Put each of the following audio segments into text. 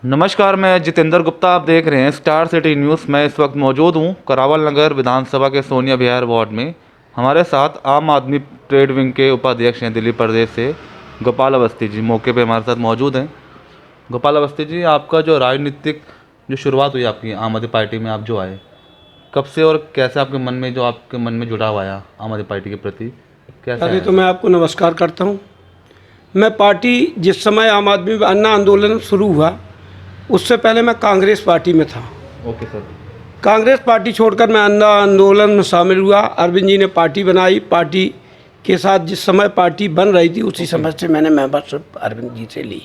नमस्कार, मैं जितेंद्र गुप्ता। आप देख रहे हैं स्टार सिटी न्यूज़। मैं इस वक्त मौजूद हूं करावल नगर विधानसभा के सोनिया विहार वार्ड में। हमारे साथ आम आदमी ट्रेड विंग के उपाध्यक्ष हैं दिल्ली प्रदेश से गोपाल अवस्थी जी मौके पे हमारे साथ मौजूद हैं। गोपाल अवस्थी जी, आपका जो राजनीतिक जो शुरुआत हुई आपकी आम आदमी पार्टी में, आप जो आए कब से और कैसे आपके मन में जो आपके मन में जुड़ाव आया आम आदमी पार्टी के प्रति, कैसे पहले आया? तो मैं आपको नमस्कार करता हूँ। मैं पार्टी जिस समय आम आदमी अन्ना आंदोलन शुरू हुआ उससे पहले मैं कांग्रेस पार्टी में था। Okay sir. कांग्रेस पार्टी छोड़कर मैं अन्ना आंदोलन में शामिल हुआ। अरविंद जी ने पार्टी बनाई। पार्टी के साथ जिस समय पार्टी बन रही थी उसी समय से मैंने मेंबरशिप अरविंद जी से ली।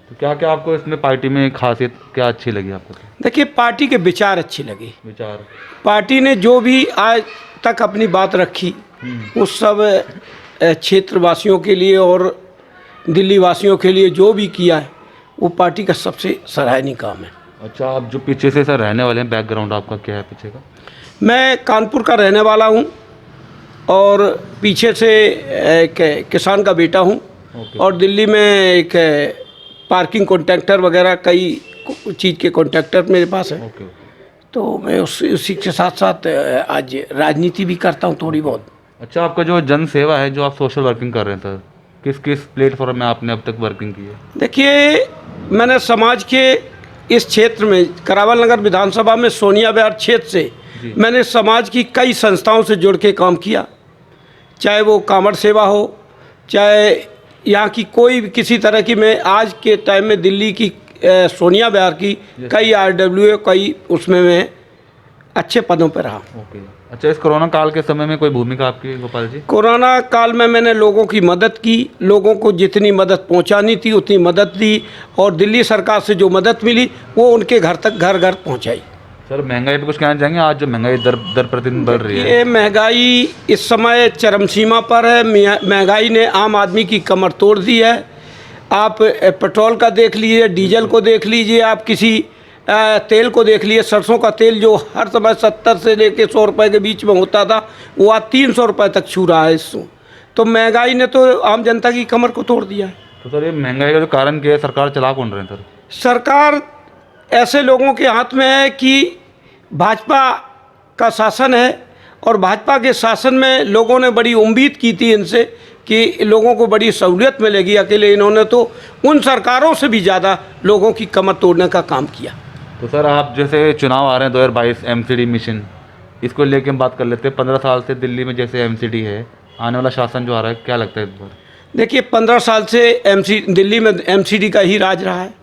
तो क्या क्या आपको इसमें पार्टी में खासियत क्या अच्छी लगी आपको? देखिए, पार्टी के विचार अच्छे लगे। विचार, पार्टी ने जो भी आज तक अपनी बात रखी उस सब क्षेत्रवासियों के लिए और दिल्ली वासियों के लिए जो भी किया है वो पार्टी का सबसे सराहनीय काम है। अच्छा, आप जो पीछे से सर रहने वाले हैं, बैकग्राउंड आपका क्या है पीछे का? मैं कानपुर का रहने वाला हूँ और पीछे से एक किसान का बेटा हूँ। और दिल्ली में एक पार्किंग कॉन्ट्रैक्टर वगैरह कई चीज़ के कॉन्ट्रैक्टर मेरे पास है। तो मैं उसी के साथ साथ आज राजनीति भी करता हूँ थोड़ी बहुत। अच्छा, आपका जो जन सेवा है, जो आप सोशल वर्किंग कर रहे हैं सर, किस किस प्लेटफॉर्म में आपने अब तक वर्किंग की है? देखिए, मैंने समाज के इस क्षेत्र में करावल नगर विधानसभा में सोनिया विहार क्षेत्र से मैंने समाज की कई संस्थाओं से जुड़ के काम किया। चाहे वो कांवड़ सेवा हो, चाहे यहाँ की कोई भी किसी तरह की। मैं आज के टाइम में दिल्ली की सोनिया विहार की कई RWA कई उसमें मैं अच्छे पदों पर रहा। ओके। अच्छा, इस कोरोना काल के समय में कोई भूमिका आपकी गोपाल जी? कोरोना काल में मैंने लोगों की मदद की। लोगों को जितनी मदद पहुंचानी थी उतनी मदद दी और दिल्ली सरकार से जो मदद मिली वो उनके घर तक घर घर पहुंचाई। सर, महंगाई पे कुछ कहना चाहेंगे? आज जो महंगाई दर प्रतिदिन बढ़ रही है, ये महंगाई इस समय चरम सीमा पर है। महंगाई ने आम आदमी की कमर तोड़ दी है। आप पेट्रोल का देख लीजिए, डीजल को देख लीजिए, आप किसी तेल को देख लिए। सरसों का तेल जो हर समय 70 से लेकर 100 रुपये के बीच में होता था वो आज 300 रुपये तक छू रहा है इससे। तो महंगाई ने तो आम जनता की कमर को तोड़ दिया है। तो सर, ये महंगाई का जो कारण क्या है? सरकार चला कौन रहे हैं सर? सरकार ऐसे लोगों के हाथ में है कि भाजपा का शासन है और भाजपा के शासन में लोगों ने बड़ी उम्मीद की थी इनसे कि लोगों को बड़ी सहूलियत मिलेगी। अकेले इन्होंने तो उन सरकारों से भी ज़्यादा लोगों की कमर तोड़ने का काम किया। तो सर, आप जैसे चुनाव आ रहे हैं 2022 MCD मिशन, इसको लेके हम बात कर लेते हैं। 15 साल से दिल्ली में जैसे MCD है, आने वाला शासन जो आ रहा है, क्या लगता है इस बार? देखिए, 15 साल से दिल्ली में MCD का ही राज रहा है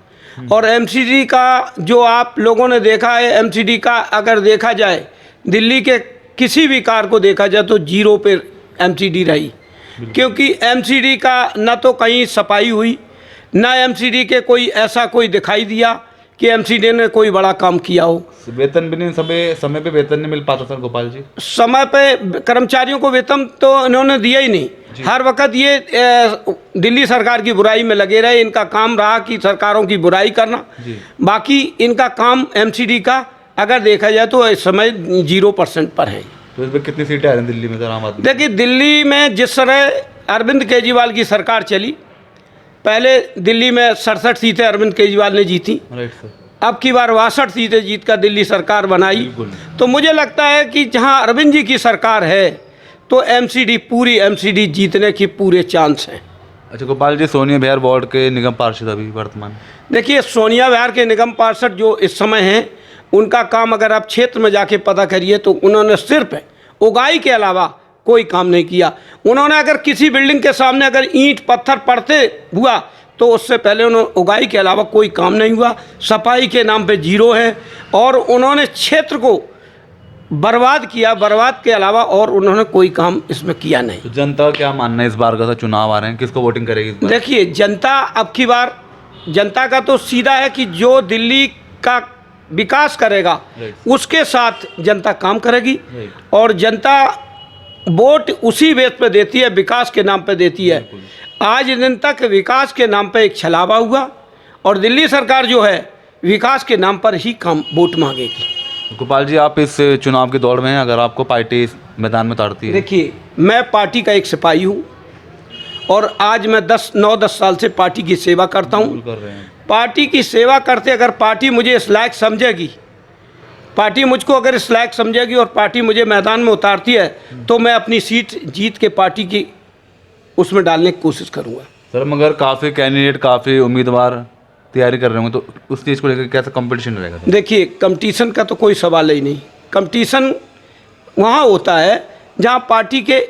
और MCD का जो आप लोगों ने देखा है, MCD का अगर देखा जाए दिल्ली के किसी भी कार को देखा जाए तो जीरो पे MCD रही। क्योंकि MCD का न तो कहीं सफाई हुई, न MCD के कोई ऐसा कोई दिखाई दिया कि MCD ने कोई बड़ा काम किया हो। वेतन भी नहीं, समय पे वेतन नहीं मिल पाता सर गोपाल जी? समय पे कर्मचारियों को वेतन तो इन्होंने दिया ही नहीं। हर वक्त ये दिल्ली सरकार की बुराई में लगे रहे। इनका काम रहा कि सरकारों की बुराई करना। बाकी इनका काम MCD का अगर देखा जाए तो इस समय 0% पर है। तो इसमें कितनी सीटें आ रही हैं दिल्ली में सर आम आदमी? देखिए, दिल्ली में जिस तरह अरविंद केजरीवाल की सरकार चली, पहले दिल्ली में 67 सीटें अरविंद केजरीवाल ने जीती। Right sir. अब की बार 62 सीटें जीत कर दिल्ली सरकार बनाई। तो मुझे लगता है कि जहां अरविंद जी की सरकार है तो पूरी MCD जीतने की पूरे चांस हैं। अच्छा गोपाल जी, सोनिया विहार वार्ड के निगम पार्षद अभी वर्तमान? देखिए, सोनिया विहार के निगम पार्षद जो इस समय हैं, उनका काम अगर आप क्षेत्र में जाके पता करिए तो उन्होंने सिर्फ उगाई के अलावा कोई काम नहीं किया। उन्होंने अगर किसी बिल्डिंग के सामने अगर ईंट पत्थर पड़ते हुआ तो उससे पहले उन्होंने उगाई के अलावा कोई काम नहीं हुआ। सफाई के नाम पे जीरो है और उन्होंने क्षेत्र को बर्बाद किया। बर्बाद के अलावा और उन्होंने कोई काम इसमें किया नहीं। तो जनता का क्या मानना है इस बार का? सर, चुनाव आ रहे हैं, किसको वोटिंग करेगी इस बार? देखिए, जनता अब की बार जनता का तो सीधा है कि जो दिल्ली का विकास करेगा उसके साथ जनता काम करेगी और जनता वोट उसी बेस पे देती है, विकास के नाम पे देती है। आज दिन तक विकास के नाम पे एक छलावा हुआ और दिल्ली सरकार जो है विकास के नाम पर ही काम वोट मांगेगी। गोपाल जी, आप इस चुनाव की दौड़ में हैं, अगर आपको पार्टी इस मैदान में उतारती है? देखिए, मैं पार्टी का एक सिपाही हूँ और आज मैं 9-10 साल से पार्टी की सेवा करता हूँ। पार्टी की सेवा करते अगर पार्टी मुझे इस लायक समझेगी, पार्टी मुझको अगर इस लायक समझेगी और पार्टी मुझे मैदान में उतारती है तो मैं अपनी सीट जीत के पार्टी की उसमें डालने की कोशिश करूँगा। सर मगर काफ़ी कैंडिडेट, काफ़ी उम्मीदवार तैयारी कर रहे होंगे, तो उस चीज़ को लेकर कैसा कंपटीशन रहेगा सर? देखिए, कंपटीशन का तो कोई सवाल ही नहीं। कंपटीशन वहाँ होता है जहाँ पार्टी के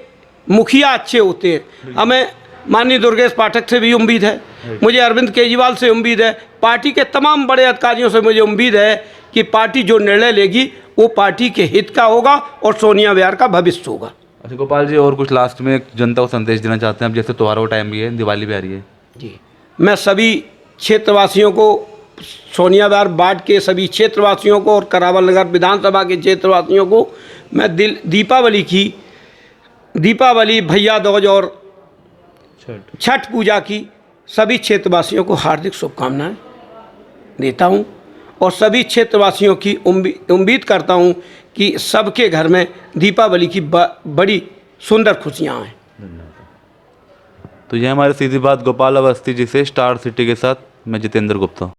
मुखिया अच्छे होते हैं। हमें माननीय दुर्गेश पाठक से भी उम्मीद है, मुझे अरविंद केजरीवाल से उम्मीद है, पार्टी के तमाम बड़े अधिकारियों से मुझे उम्मीद है कि पार्टी जो निर्णय लेगी वो पार्टी के हित का होगा और सोनिया विहार का भविष्य होगा। अच्छा गोपाल जी, और कुछ लास्ट में जनता को संदेश देना चाहते हैं? अब जैसे त्योहारों का टाइम भी है, दिवाली भी आ रही है। जी, मैं सभी क्षेत्रवासियों को, सोनिया विहार वार्ड के सभी क्षेत्रवासियों को और करावल नगर विधानसभा के क्षेत्रवासियों को मैं दीपावली, भैया दूज और छठ पूजा की सभी क्षेत्रवासियों को हार्दिक शुभकामनाएं देता हूं और सभी क्षेत्रवासियों की उम्मीद करता हूं कि सबके घर में दीपावली की बड़ी सुंदर खुशियां आएँ। तो ये हमारी सीधी बात गोपाल अवस्थी जी से, स्टार सिटी के साथ मैं जितेंद्र गुप्ता।